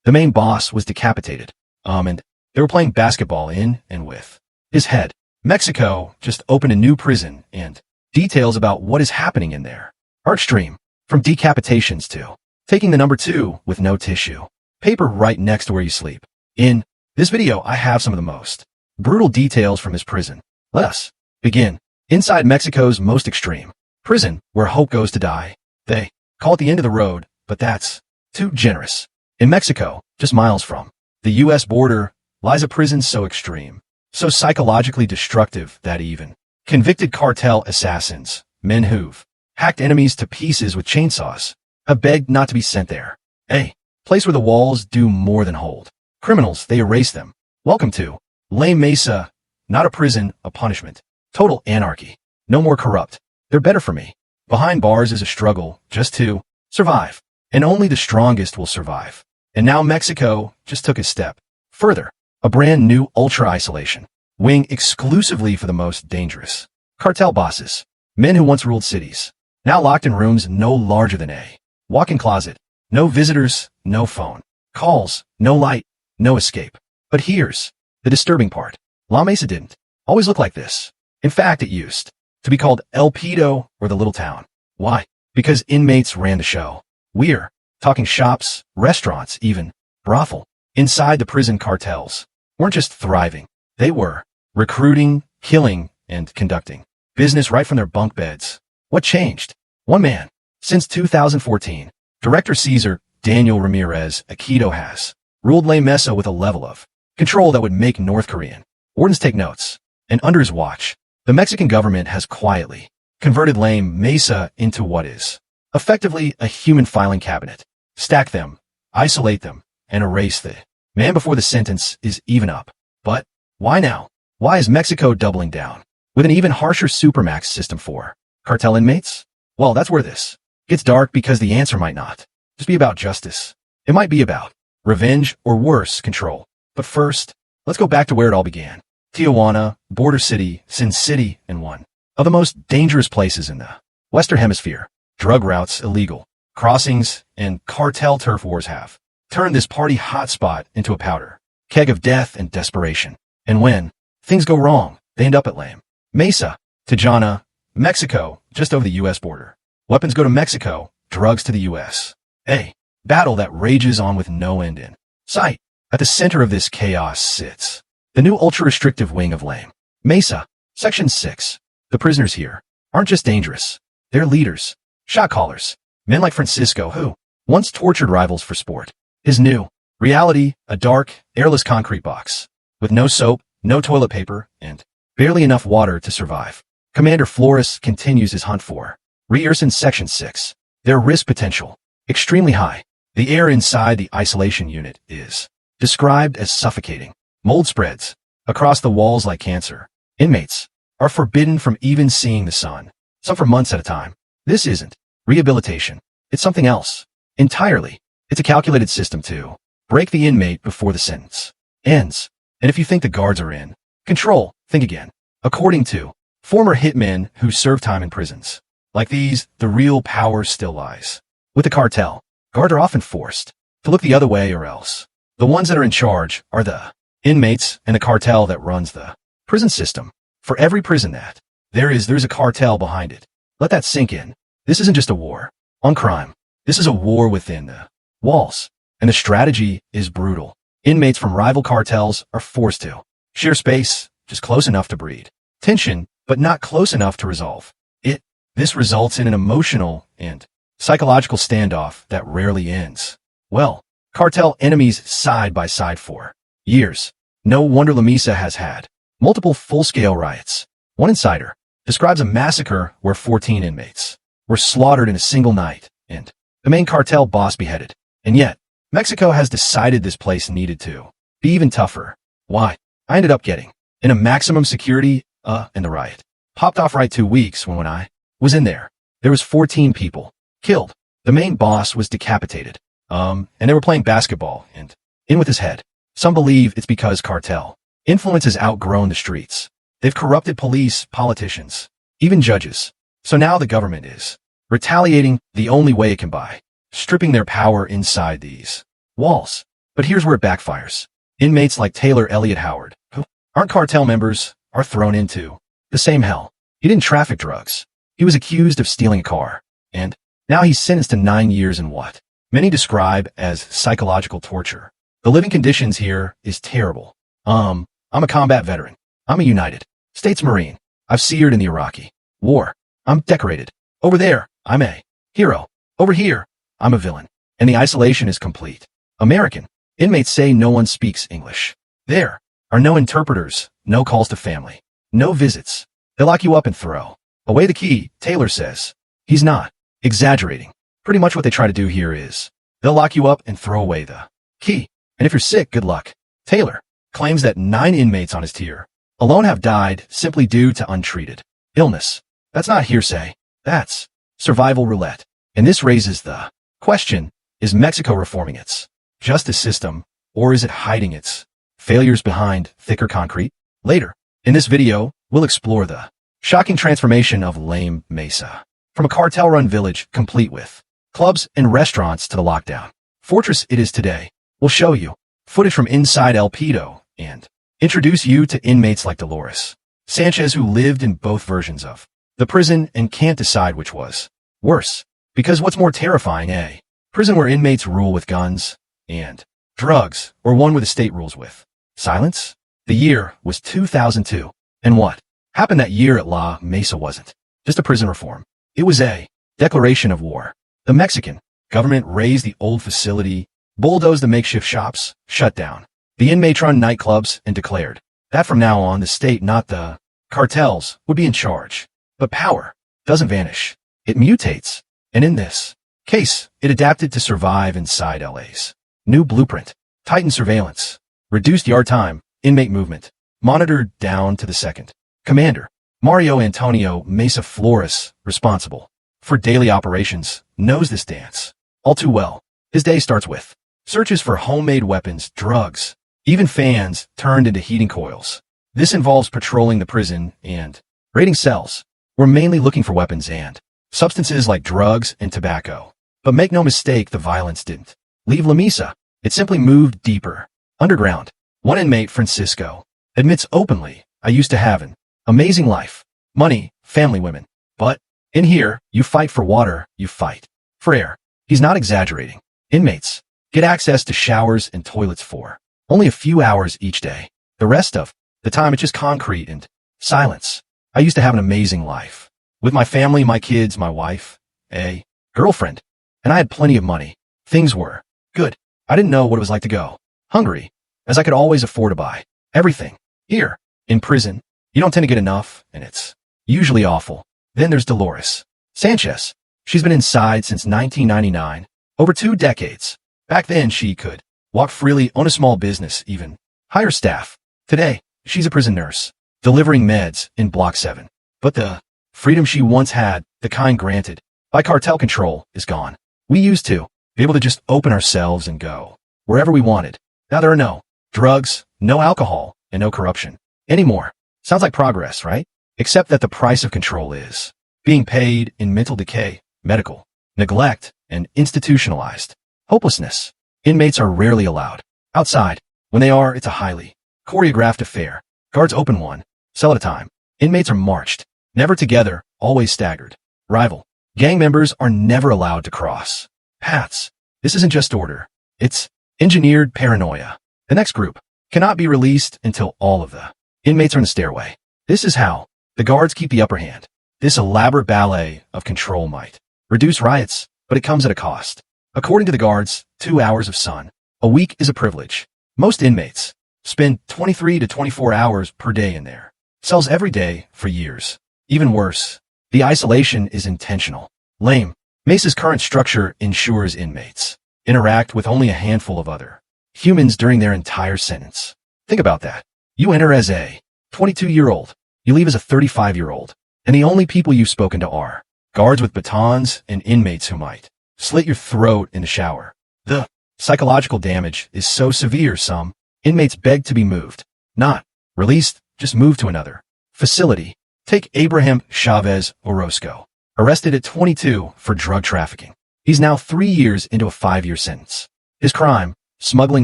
The main boss was decapitated. And they were playing basketball in and with his head. Mexico just opened a new prison, and details about what is happening in there are extreme. From decapitations to taking the number 2 with no tissue paper right next to where you sleep. In this video, I have some of the most brutal details from his prison. Let us begin. Inside Mexico's most extreme prison, where hope goes to die. They call it the end of the road, but that's too generous. In Mexico, just miles from the U.S. border, lies a prison so extreme, so psychologically destructive that even convicted cartel assassins, men who've hacked enemies to pieces with chainsaws, have begged not to be sent there. A place where the walls do more than hold criminals, they erase them. Welcome to La Mesa, not a prison, a punishment. Total anarchy. No more corrupt. They're better for me. Behind bars is a struggle just to survive, and only the strongest will survive. And now Mexico just took a step further. A brand new ultra-isolation wing exclusively for the most dangerous cartel bosses, men who once ruled cities, now locked in rooms no larger than a walk-in closet. No visitors, no phone calls, no light, no escape. But here's the disturbing part. La Mesa didn't always look like this. In fact, it used to be called El Pedo, or the Little Town. Why? Because inmates ran the show. We're talking shops, restaurants, even brothel. Inside the prison, cartels weren't just thriving. They were recruiting, killing, and conducting business right from their bunk beds. What changed? One man. Since 2014, Director Caesar Daniel Ramirez Aquino has ruled La Mesa with a level of control that would make North Korean wardens take notes. And under his watch, the Mexican government has quietly converted La Mesa into what is effectively a human filing cabinet. Stack them, isolate them, and erase the man before the sentence is even up. But why now? Why is Mexico doubling down with an even harsher supermax system for cartel inmates? Well, that's where this gets dark, because the answer might not just be about justice. It might be about revenge, or worse, control. But first, let's go back to where it all began. Tijuana, border city, Sin City, and one of the most dangerous places in the Western Hemisphere. Drug routes, illegal crossings, and cartel turf wars have turned this party hotspot into a powder keg of death and desperation. And when things go wrong, they end up at La Mesa, Tijuana, Mexico, just over the U.S. border. Weapons go to Mexico, drugs to the U.S. A battle that rages on with no end in sight. At the center of this chaos sits the new ultra-restrictive wing of La Mesa, Section 6. The prisoners here aren't just dangerous. They're leaders, shot callers, men like Francisco who once tortured rivals for sport. His new reality, a dark, airless concrete box with no soap, no toilet paper, and barely enough water to survive. Commander Flores continues his hunt for rears in Section 6. Their risk potential extremely high. The air inside the isolation unit is described as suffocating. Mold spreads across the walls like cancer. Inmates are forbidden from even seeing the sun, some for months at a time. This isn't rehabilitation. It's something else entirely. It's a calculated system to break the inmate before the sentence ends. And if you think the guards are in control, think again. According to former hitmen who serve time in prisons like these, the real power still lies with the cartel. Guards are often forced to look the other way, or else the ones that are in charge are the inmates, and the cartel that runs the prison system. For every prison that there's a cartel behind it. Let that sink in. This isn't just a war on crime. This is a war within the walls. And the strategy is brutal. Inmates from rival cartels are forced to share space just close enough to breed tension, but not close enough to resolve it. This results in an emotional and psychological standoff that rarely ends well. Cartel enemies side by side for years. No wonder La Mesa has had multiple full-scale riots. One insider describes a massacre where 14 inmates were slaughtered in a single night, and the main cartel boss beheaded. And yet, Mexico has decided this place needed to be even tougher. Why? I ended up getting in a maximum security, and the riot popped off right 2 weeks when I was in there. There was 14 people killed. The main boss was decapitated. And they were playing basketball and in with his head. Some believe it's because cartel influence has outgrown the streets. They've corrupted police, politicians, even judges. So now the government is retaliating the only way it can by stripping their power inside these walls. But here's where it backfires. Inmates like Taylor Elliott Howard, who aren't cartel members, are thrown into the same hell. He didn't traffic drugs. He was accused of stealing a car. And now he's sentenced to 9 years in what many describe as psychological torture. The living conditions here is terrible. I'm a combat veteran. I'm a United States Marine. I've seared in the Iraqi War. I'm decorated. Over there, I'm a hero. Over here, I'm a villain. And the isolation is complete. American inmates say no one speaks English. There are no interpreters, no calls to family, no visits. They lock you up and throw away the key, Taylor says. He's not exaggerating. Pretty much what they try to do here is they'll lock you up and throw away the key. And if you're sick, good luck. Taylor claims that 9 inmates on his tier alone have died simply due to untreated illness. That's not hearsay. That's survival roulette. And this raises the question, is Mexico reforming its justice system, or is it hiding its failures behind thicker concrete? Later, in this video, we'll explore the shocking transformation of lame Mesa from a cartel-run village complete with clubs and restaurants to the lockdown fortress it is today. We'll show you footage from inside El Pedo and introduce you to inmates like Dolores Sanchez, who lived in both versions of the prison and can't decide which was worse. Because what's more terrifying, a prison where inmates rule with guns and drugs, or one where the state rules with silence? The year was 2002. And what happened that year at La Mesa wasn't just a prison reform. It was a declaration of war. The Mexican government razed the old facility, bulldozed the makeshift shops, shut down the inmate-run nightclubs, and declared that from now on the state, not the cartels, would be in charge. But power doesn't vanish. It mutates. And in this case, it adapted to survive inside LA's new blueprint. Tightened surveillance, reduced yard time, inmate movement, monitored down to the second. Commander Mario Antonio Mesa Flores, responsible for daily operations, knows this dance all too well. His day starts with searches for homemade weapons, drugs, even fans turned into heating coils. This involves patrolling the prison and raiding cells. We're mainly looking for weapons and substances like drugs and tobacco. But make no mistake, the violence didn't leave La Mesa. It simply moved deeper, underground. One inmate, Francisco, admits openly, I used to have an amazing life, money, family, women. But in here, you fight for water, you fight for air. He's not exaggerating. Inmates get access to showers and toilets for only a few hours each day. The rest of the time, it's just concrete and silence. I used to have an amazing life with my family, my kids, my wife, a girlfriend, and I had plenty of money. Things were good. I didn't know what it was like to go hungry, as I could always afford to buy everything. Here, in prison, you don't tend to get enough, and it's usually awful. Then there's Dolores Sanchez. She's been inside since 1999, over 2 decades. Back then, she could walk freely, own a small business, even hire staff. Today, she's a prison nurse, delivering meds in Block 7. But the freedom she once had, the kind granted by cartel control, is gone. We used to be able to just open ourselves and go wherever we wanted. Now there are no drugs, no alcohol, and no corruption anymore. Sounds like progress, right? Except that the price of control is being paid in mental decay, medical neglect, and institutionalized hopelessness. Inmates are rarely allowed outside. When they are, it's a highly choreographed affair. Guards open one cell at a time. Inmates are marched, never together, always staggered. Rival gang members are never allowed to cross paths. This isn't just order. It's engineered paranoia. The next group cannot be released until all of the inmates are in the stairway. This is how the guards keep the upper hand. This elaborate ballet of control might reduce riots, but it comes at a cost. According to the guards, 2 hours of sun a week is a privilege. Most inmates spend 23 to 24 hours per day in their cells every day for years. Even worse, the isolation is intentional. Lame Mesa's current structure ensures inmates interact with only a handful of other humans during their entire sentence. Think about that. You enter as a 22-year-old. You leave as a 35-year-old. And the only people you've spoken to are guards with batons and inmates who might slit your throat in the shower. The psychological damage is so severe, some inmates beg to be moved. Not released, just moved to another facility. Take Abraham Chavez Orozco, arrested at 22 for drug trafficking. He's now 3 years into a 5-year sentence. His crime, smuggling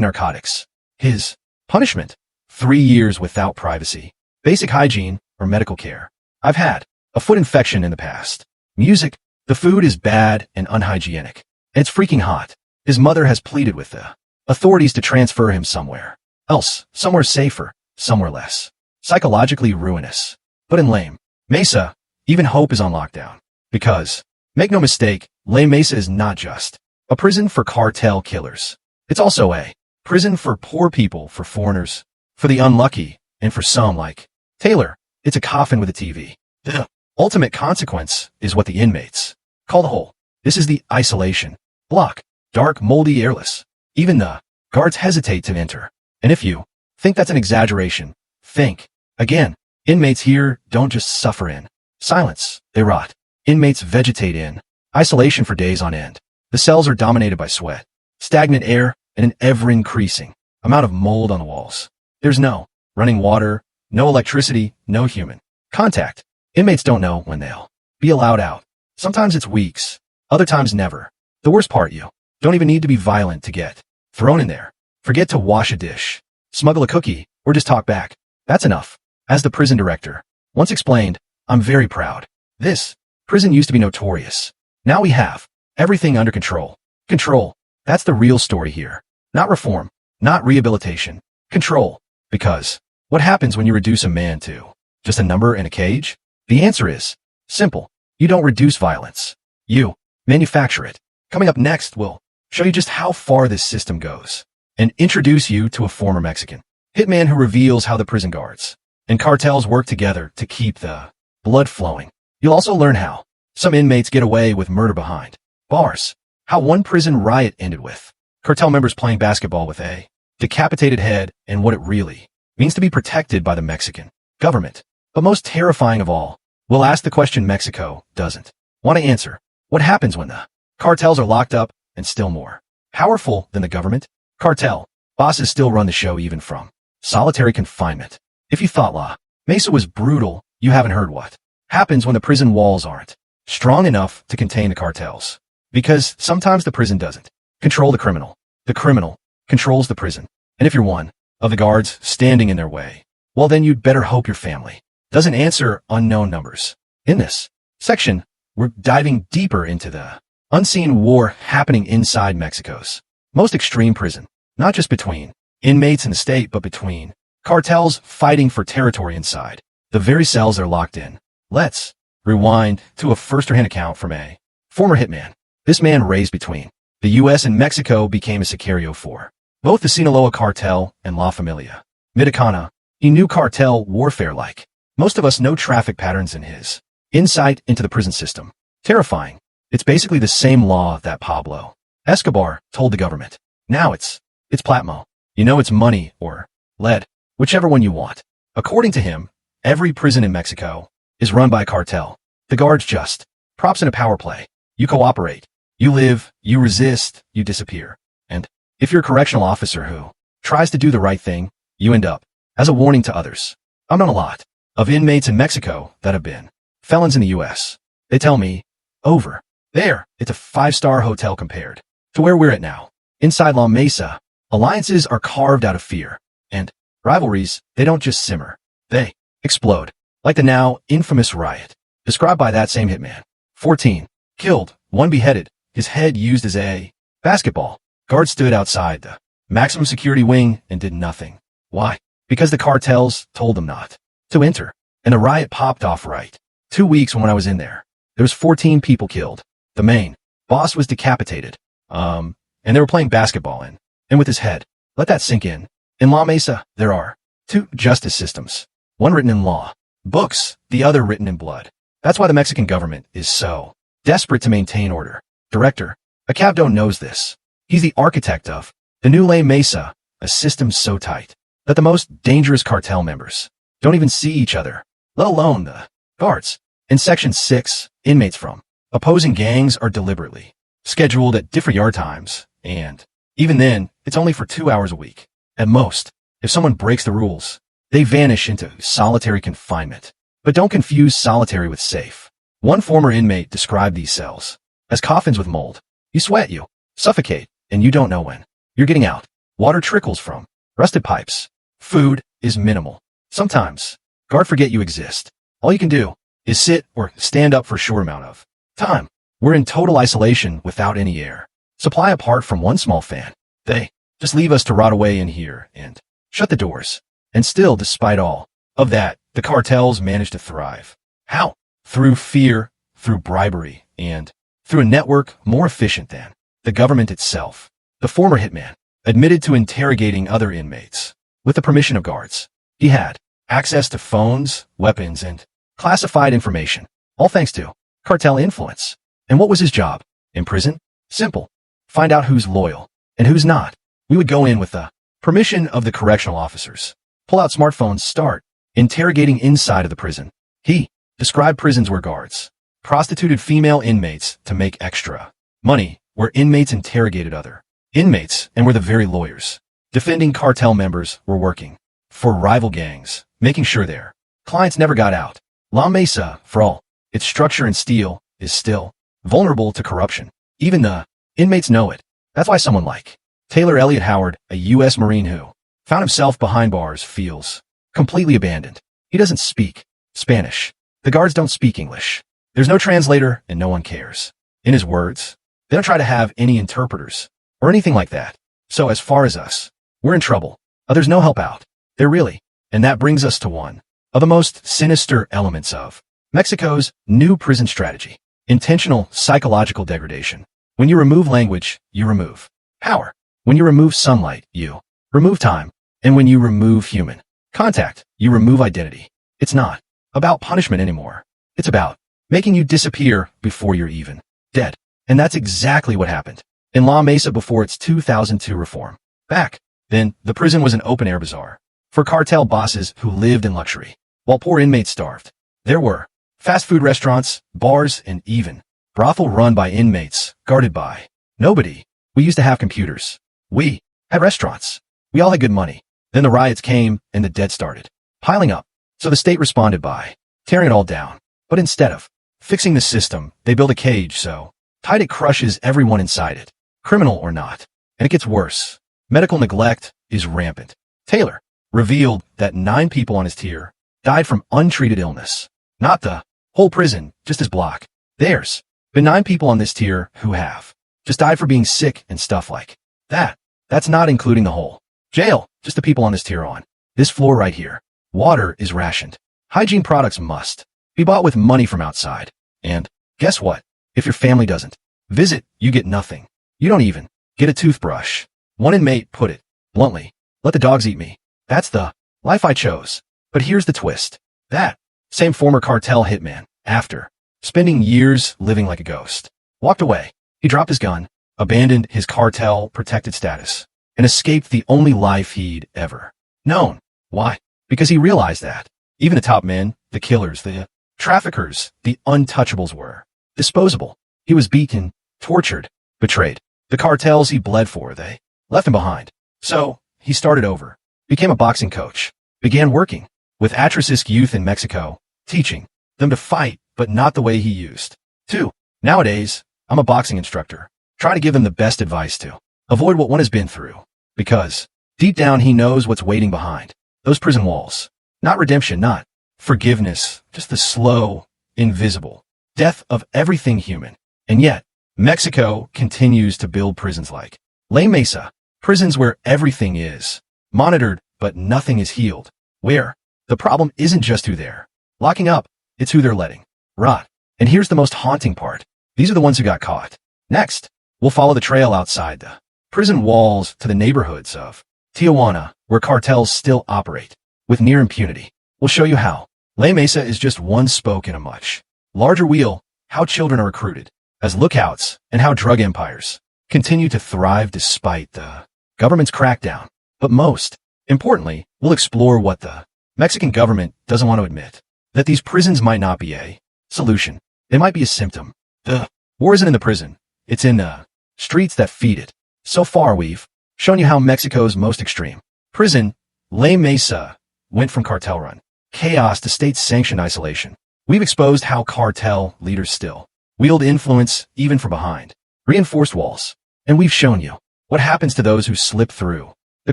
narcotics. His punishment, 3 years without privacy, basic hygiene, or medical care. I've had a foot infection in the past. Music, the food is bad and unhygienic. And it's freaking hot. His mother has pleaded with the authorities to transfer him somewhere else, somewhere safer, somewhere less psychologically ruinous. But in Lame Mesa, even hope is on lockdown. Because, make no mistake, Lame Mesa is not just a prison for cartel killers. It's also a prison for poor people, for foreigners, for the unlucky, and for some like Taylor, it's a coffin with a TV. The ultimate consequence is what the inmates call the hole. This is the isolation block, dark, moldy, airless. Even the guards hesitate to enter. And if you think that's an exaggeration, think again. Inmates here don't just suffer in silence, they rot. Inmates vegetate in isolation for days on end. The cells are dominated by sweat, stagnant air, and an ever-increasing amount of mold on the walls. There's no running water, no electricity, no human contact. Inmates don't know when they'll be allowed out. Sometimes it's weeks, other times never. The worst part, you don't even need to be violent to get thrown in there. Forget to wash a dish, smuggle a cookie, or just talk back. That's enough. As the prison director once explained, I'm very proud. This prison used to be notorious. Now we have everything under control. Control. That's the real story here. Not reform, not rehabilitation. Control. Because what happens when you reduce a man to just a number in a cage? The answer is simple. You don't reduce violence. You manufacture it. Coming up next, we'll show you just how far this system goes and introduce you to a former Mexican hitman who reveals how the prison guards and cartels work together to keep the blood flowing. You'll also learn how some inmates get away with murder behind bars, how one prison riot ended with cartel members playing basketball with a decapitated head, and what it really means to be protected by the Mexican government. But most terrifying of all, we'll ask the question Mexico doesn't want to answer. What happens when the cartels are locked up and still more powerful than the government? Cartel bosses still run the show even from solitary confinement. If you thought La Mesa was brutal, you haven't heard what happens when the prison walls aren't strong enough to contain the cartels. Because sometimes the prison doesn't control the criminal controls the prison. And if you're one of the guards standing in their way, well then you'd better hope your family doesn't answer unknown numbers. In this section, we're diving deeper into the unseen war happening inside Mexico's most extreme prison, not just between inmates and the state, but between cartels fighting for territory inside the very cells they're locked in. Let's rewind to a first-hand account from a former hitman. This man raised between the U.S. and Mexico became a sicario for both the Sinaloa cartel and La Familia Mexicana. He knew cartel warfare like most of us know traffic patterns, in his insight into the prison system. Terrifying. It's basically the same law that Pablo Escobar told the government. Now it's Platmo. You know, it's money or lead, whichever one you want. According to him, every prison in Mexico is run by a cartel. The guards just props in a power play. You cooperate, you live, you resist, you disappear. And if you're a correctional officer who tries to do the right thing, you end up as a warning to others. I've known a lot of inmates in Mexico that have been felons in the U.S. They tell me, over there, it's a 5-star hotel compared to where we're at now. Inside La Mesa, alliances are carved out of fear, and rivalries, they don't just simmer. They explode, like the now infamous riot described by that same hitman. 14 killed, 1 beheaded, his head used as a basketball. Guards stood outside the maximum security wing and did nothing. Why? Because the cartels told them not to enter, and the riot popped off right 2 weeks when I was in there. There was 14 people killed. The main boss was decapitated. And they were playing basketball and with his head. Let that sink in. In La Mesa, there are 2 justice systems. One written in law books, the other written in blood. That's why the Mexican government is so desperate to maintain order. Director Acabdo knows this. He's the architect of the new La Mesa, a system so tight that the most dangerous cartel members don't even see each other, let alone the guards. In Section 6, inmates from opposing gangs are deliberately scheduled at different yard times, and even then, it's only for 2 hours a week. At most, if someone breaks the rules, they vanish into solitary confinement. But don't confuse solitary with safe. One former inmate described these cells as coffins with mold. You sweat, you suffocate, and you don't know when you're getting out. Water trickles from rusted pipes. Food is minimal. Sometimes, guards forget you exist. All you can do is sit or stand up for a short amount of time. We're in total isolation without any air supply apart from one small fan. They just leave us to rot away in here and shut the doors. And still, despite all of that, the cartels manage to thrive. How? Through fear, through bribery, and through a network more efficient than the government itself. The former hitman admitted to interrogating other inmates with the permission of guards. He had access to phones, weapons, and classified information, all thanks to cartel influence. And what was his job? In prison? Simple. Find out who's loyal and who's not. We would go in with the permission of the correctional officers, pull out smartphones, start interrogating inside of the prison. He described prisons where guards prostituted female inmates to make extra money, where inmates interrogated other inmates, and where the very lawyers defending cartel members were working for rival gangs, making sure their clients never got out. La Mesa, for all its structure and steel, is still vulnerable to corruption. Even the inmates know it. That's why someone like Taylor Elliott Howard, a U.S. Marine who found himself behind bars, feels completely abandoned. He doesn't speak Spanish. The guards don't speak English. There's no translator and no one cares. In his words, they don't try to have any interpreters or anything like that. So as far as us, we're in trouble. There's no help out. They're really. And that brings us to one of the most sinister elements of Mexico's new prison strategy: intentional psychological degradation. When you remove language, you remove power. When you remove sunlight, you remove time. And when you remove human contact, you remove identity. It's not about punishment anymore. It's about making you disappear before you're even dead. And that's exactly what happened in La Mesa before its 2002 reform. Back then, the prison was an open-air bazaar for cartel bosses who lived in luxury, while poor inmates starved. There were fast food restaurants, bars, and even brothel run by inmates, guarded by nobody. We used to have computers. We had restaurants. We all had good money. Then the riots came and the debt started piling up. So the state responded by tearing it all down. But instead of fixing the system, they build a cage so tight it crushes everyone inside it, criminal or not. And it gets worse. Medical neglect is rampant. Taylor revealed that 9 people on his tier died from untreated illness. Not the whole prison, just his block. There's been 9 people on this tier who have just died for being sick and stuff like that. That's not including the whole jail, just the people on this tier on this floor right here. Water is rationed. Hygiene products must be bought with money from outside. And guess what? If your family doesn't visit, you get nothing. You don't even get a toothbrush. One inmate put it bluntly: let the dogs eat me. That's the life I chose. But here's the twist. That same former cartel hitman, after spending years living like a ghost, walked away. He dropped his gun, abandoned his cartel-protected status, and escaped the only life he'd ever known. Why? Because he realized that even the top men, the killers, the traffickers, the untouchables were disposable. He was beaten, tortured, betrayed. The cartels he bled for, they left him behind. So he started over, became a boxing coach, began working with at-risk youth in Mexico, teaching them to fight, but not the way he used to. Nowadays, I'm a boxing instructor, trying to give them the best advice to avoid what one has been through. Because deep down, he knows what's waiting behind those prison walls. Not redemption, not forgiveness, just the slow, invisible death of everything human. And yet, Mexico continues to build prisons like La Mesa, prisons where everything is monitored, but nothing is healed. Where the problem isn't just who they're locking up, it's who they're letting rot. And here's the most haunting part. These are the ones who got caught. Next, we'll follow the trail outside the prison walls to the neighborhoods of Tijuana, where cartels still operate with near impunity. We'll show you how La Mesa is just one spoke in a much larger wheel, how children are recruited as lookouts, and how drug empires continue to thrive despite the government's crackdown. But most importantly, we'll explore what the Mexican government doesn't want to admit: that these prisons might not be a solution. They might be a symptom. The war isn't in the prison. It's in the streets that feed it. So far, we've shown you how Mexico's most extreme prison, La Mesa, went from cartel-run chaos to state-sanctioned isolation. We've exposed how cartel leaders still wield influence even from behind reinforced walls. And we've shown you what happens to those who slip through The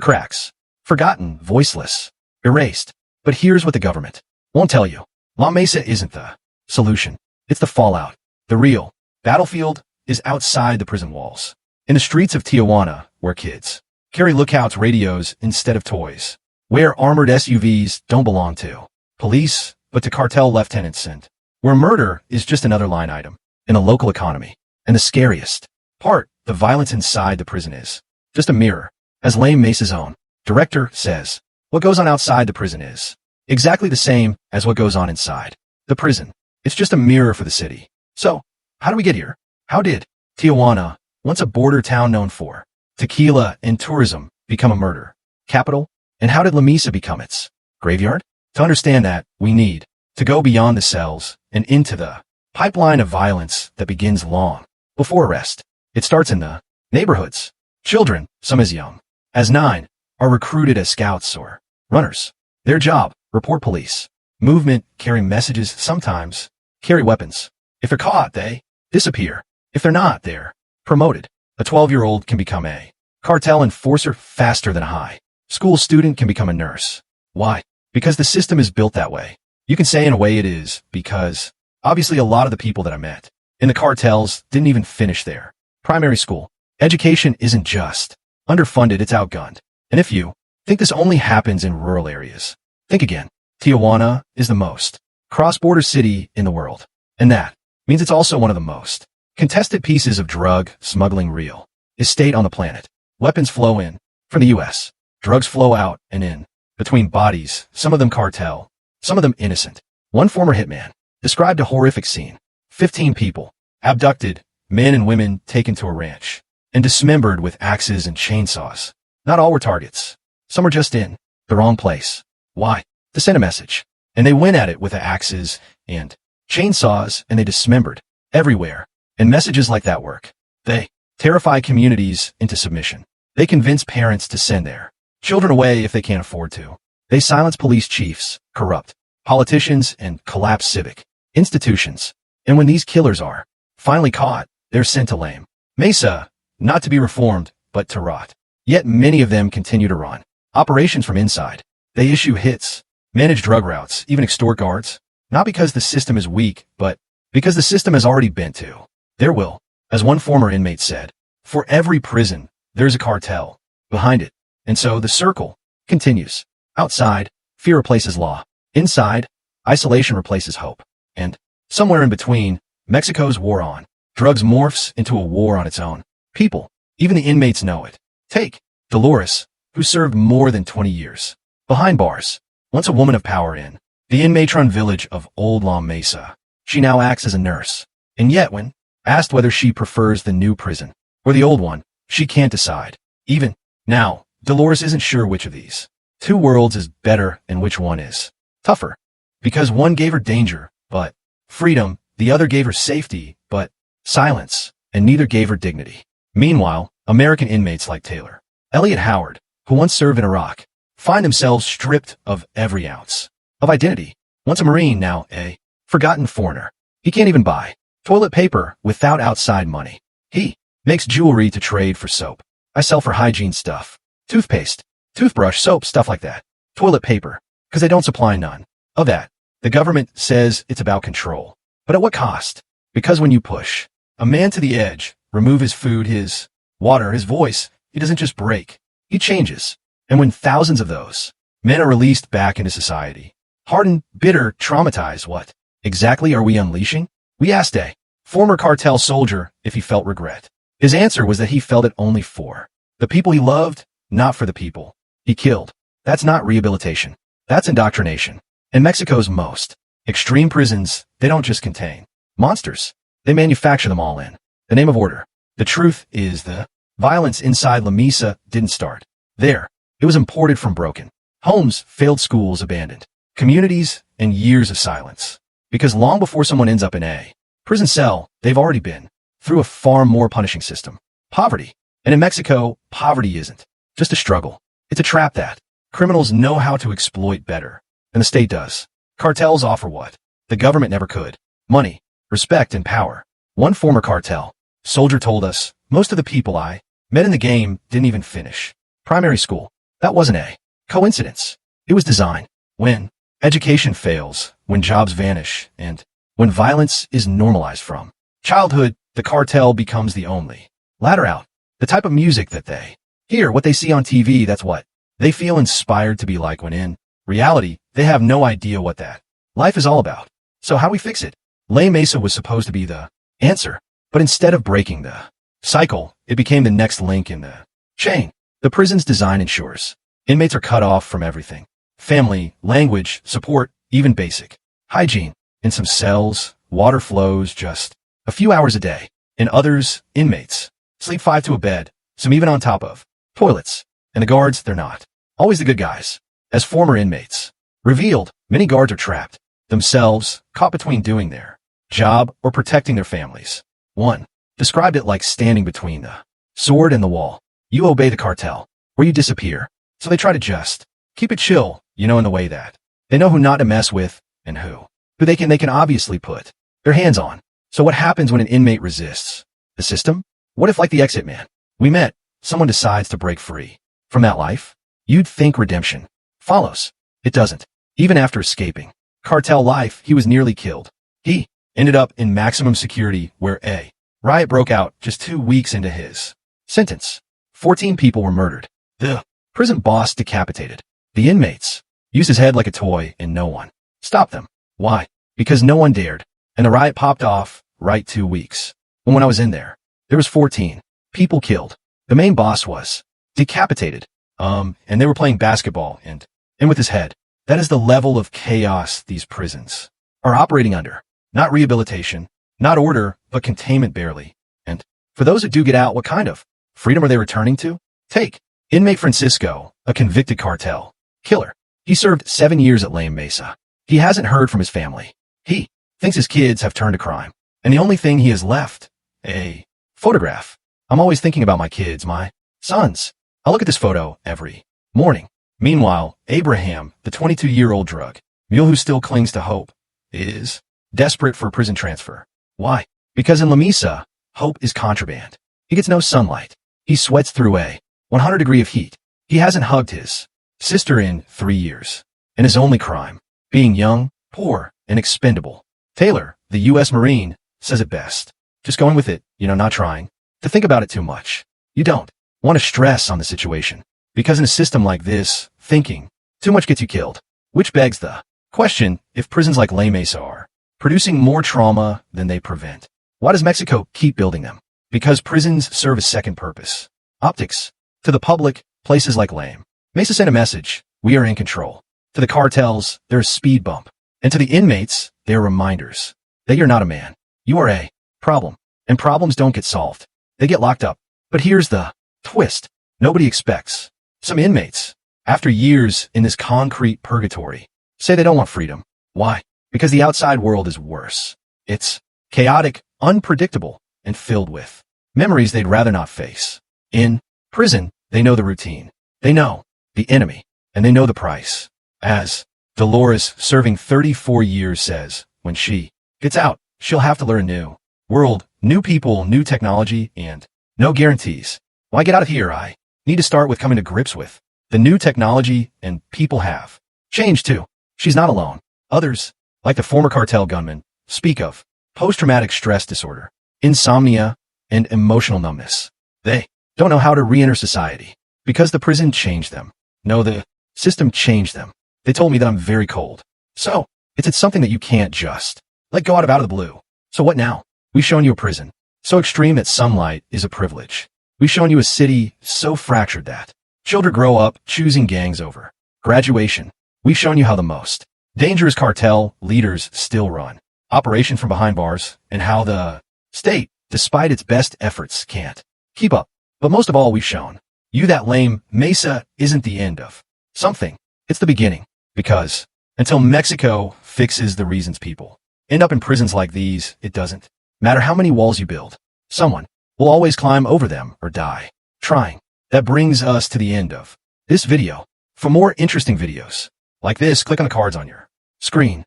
cracks. Forgotten, voiceless, erased. But here's what the government won't tell you. La Mesa isn't the solution. It's the fallout. The real battlefield is outside the prison walls. In the streets of Tijuana, where kids carry lookouts radios instead of toys. Where armored SUVs don't belong to police, but to cartel lieutenants, and where murder is just another line item in the local economy. And the scariest part, the violence inside the prison is just a mirror. As La Mesa's own director says, what goes on outside the prison is exactly the same as what goes on inside the prison. It's just a mirror for the city. So, how do we get here? How did Tijuana, once a border town known for tequila and tourism, become a murder capital? And how did La Mesa become its graveyard? To understand that, we need to go beyond the cells and into the pipeline of violence that begins long before arrest. It starts in the neighborhoods. Children, some as young as 9, are recruited as scouts or runners. Their job, report police movement, carry messages, sometimes carry weapons. If they're caught, they disappear. If they're not, they're promoted. A 12-year-old can become a cartel enforcer faster than a high school student can become a nurse. Why? Because the system is built that way. You can say in a way it is, because obviously a lot of the people that I met in the cartels didn't even finish their primary school. Education isn't just underfunded, it's outgunned. And if you think this only happens in rural areas, think again. Tijuana is the most cross-border city in the world. And that means it's also one of the most contested pieces of drug smuggling real estate on the planet. Weapons flow in from the U.S. Drugs flow out and in between bodies, some of them cartel, some of them innocent. One former hitman described a horrific scene. 15 people abducted, men and women taken to a ranch and dismembered with axes and chainsaws. Not all were targets. Some were just in the wrong place. Why? To send a message. And they went at it with the axes and chainsaws, and they dismembered everywhere. And messages like that work. They terrify communities into submission. They convince parents to send their children away if they can't afford to. They silence police chiefs, corrupt politicians, and collapse civic institutions. And when these killers are finally caught, they're sent to La Mesa, not to be reformed, but to rot. Yet many of them continue to run operations from inside. They issue hits, manage drug routes, even extort guards, not because the system is weak, but because the system has already bent to their will. As one former inmate said, for every prison, there's a cartel behind it. And so the circle continues. Outside, fear replaces law. Inside, isolation replaces hope. And somewhere in between, Mexico's war on drugs morphs into a war on its own people. Even the inmates know it. Take Dolores, who served more than 20 years behind bars. Once a woman of power in the inmate-run village of Old La Mesa, she now acts as a nurse. And yet when asked whether she prefers the new prison or the old one, she can't decide. Even now, Dolores isn't sure which of these two worlds is better and which one is tougher. Because one gave her danger, but freedom, the other gave her safety, but silence, and neither gave her dignity. Meanwhile, American inmates like Taylor Elliott Howard, who once served in Iraq, find themselves stripped of every ounce of identity. Once a Marine, now a forgotten foreigner. He can't even buy toilet paper without outside money. He makes jewelry to trade for soap. I sell for hygiene stuff. Toothpaste, toothbrush, soap, stuff like that. Toilet paper, because they don't supply none of that. The government says it's about control. But at what cost? Because when you push a man to the edge, remove his food, his water, his voice, he doesn't just break. He changes. And when thousands of those men are released back into society, hardened, bitter, traumatized, what exactly are we unleashing? We asked a former cartel soldier if he felt regret. His answer was that he felt it only for the people he loved, not for the people he killed. That's not rehabilitation. That's indoctrination. In Mexico's most extreme prisons, they don't just contain monsters. They manufacture them all in the name of order. The truth is the violence inside La Mesa didn't start there. It was imported from broken homes, failed schools, abandoned communities, and years of silence. Because long before someone ends up in a prison cell, they've already been through a far more punishing system. Poverty. And in Mexico, poverty isn't just a struggle. It's a trap that criminals know how to exploit better than the state does. Cartels offer what the government never could: money, respect, and power. One former cartel soldier told us, most of the people I met in the game didn't even finish primary school. That wasn't a coincidence. It was design. When education fails, when jobs vanish, and when violence is normalized from childhood, the cartel becomes the only ladder out. The type of music that they hear, what they see on TV, that's what they feel inspired to be like, when in reality, they have no idea what that life is all about. So how do we fix it? La Mesa was supposed to be the answer, but instead of breaking the cycle, it became the next link in the chain. The prison's design ensures inmates are cut off from everything: family, language, support, even basic hygiene. In some cells, water flows just a few hours a day. In others, inmates sleep 5 to a bed, some even on top of toilets. And the guards, they're not always the good guys. As former inmates revealed, many guards are trapped themselves, caught between doing their job or protecting their families. One described it like standing between the sword and the wall. You obey the cartel, or you disappear. So they try to just keep it chill, in the way that they know who not to mess with and who they can obviously put their hands on. So what happens when an inmate resists the system? What if, like the exit man we met, someone decides to break free from that life? You'd think redemption follows. It doesn't. Even after escaping cartel life, he was nearly killed. He ended up in maximum security, where a riot broke out just 2 weeks into his sentence. 14 people were murdered. The prison boss decapitated the inmates, used his head like a toy, and no one stopped them. Why? Because no one dared. And the riot popped off right 2 weeks. When I was in there was 14 people killed. The main boss was decapitated. And they were playing basketball and with his head. That is the level of chaos these prisons are operating under. Not rehabilitation, not order, but containment barely. And for those who do get out, what kind of freedom are they returning to? Take inmate Francisco, a convicted cartel killer. He served 7 years at La Mesa. He hasn't heard from his family. He thinks his kids have turned to crime. And the only thing he has left, a photograph. I'm always thinking about my kids, my sons. I look at this photo every morning. Meanwhile, Abraham, the 22-year-old drug mule who still clings to hope, is desperate for a prison transfer. Why? Because in La Mesa, hope is contraband. He gets no sunlight. He sweats through a 100 degree of heat. He hasn't hugged his sister in 3 years. And his only crime, being young, poor, and expendable. Taylor, the U.S. Marine, says it best. Just going with it, not trying to think about it too much. You don't want to stress on the situation. Because in a system like this, thinking too much gets you killed. Which begs the question, if prisons like La Mesa are producing more trauma than they prevent, why does Mexico keep building them? Because prisons serve a second purpose. Optics. To the public, places like La Mesa send a message: we are in control. To the cartels, they're a speed bump. And to the inmates, they're reminders that you're not a man. You are a problem. And problems don't get solved. They get locked up. But here's the twist nobody expects. Some inmates, after years in this concrete purgatory, say they don't want freedom. Why? Because the outside world is worse. It's chaotic, unpredictable, and filled with memories they'd rather not face. In prison, they know the routine. They know the enemy. And they know the price. As Dolores, serving 34 years, says, when she gets out, she'll have to learn a new world, new people, new technology, and no guarantees. Why get out of here? I need to start with coming to grips with the new technology, and people have changed too. She's not alone. Others, like the former cartel gunman, speak of post-traumatic stress disorder, insomnia, and emotional numbness. They don't know how to re-enter society because the prison changed them. No, the system changed them. They told me that I'm very cold. So, it's something that you can't just let go out of the blue. So what now? We've shown you a prison so extreme that sunlight is a privilege. We've shown you a city so fractured that children grow up choosing gangs over graduation. We've shown you how the most dangerous cartel leaders still run operation from behind bars, and how the state, despite its best efforts, can't keep up. But most of all, we've shown you that La Mesa isn't the end of something. It's the beginning. Because until Mexico fixes the reasons people end up in prisons like these, it doesn't matter how many walls you build. Someone will always climb over them or die trying. That brings us to the end of this video. For more interesting videos like this, click on the cards on your screen.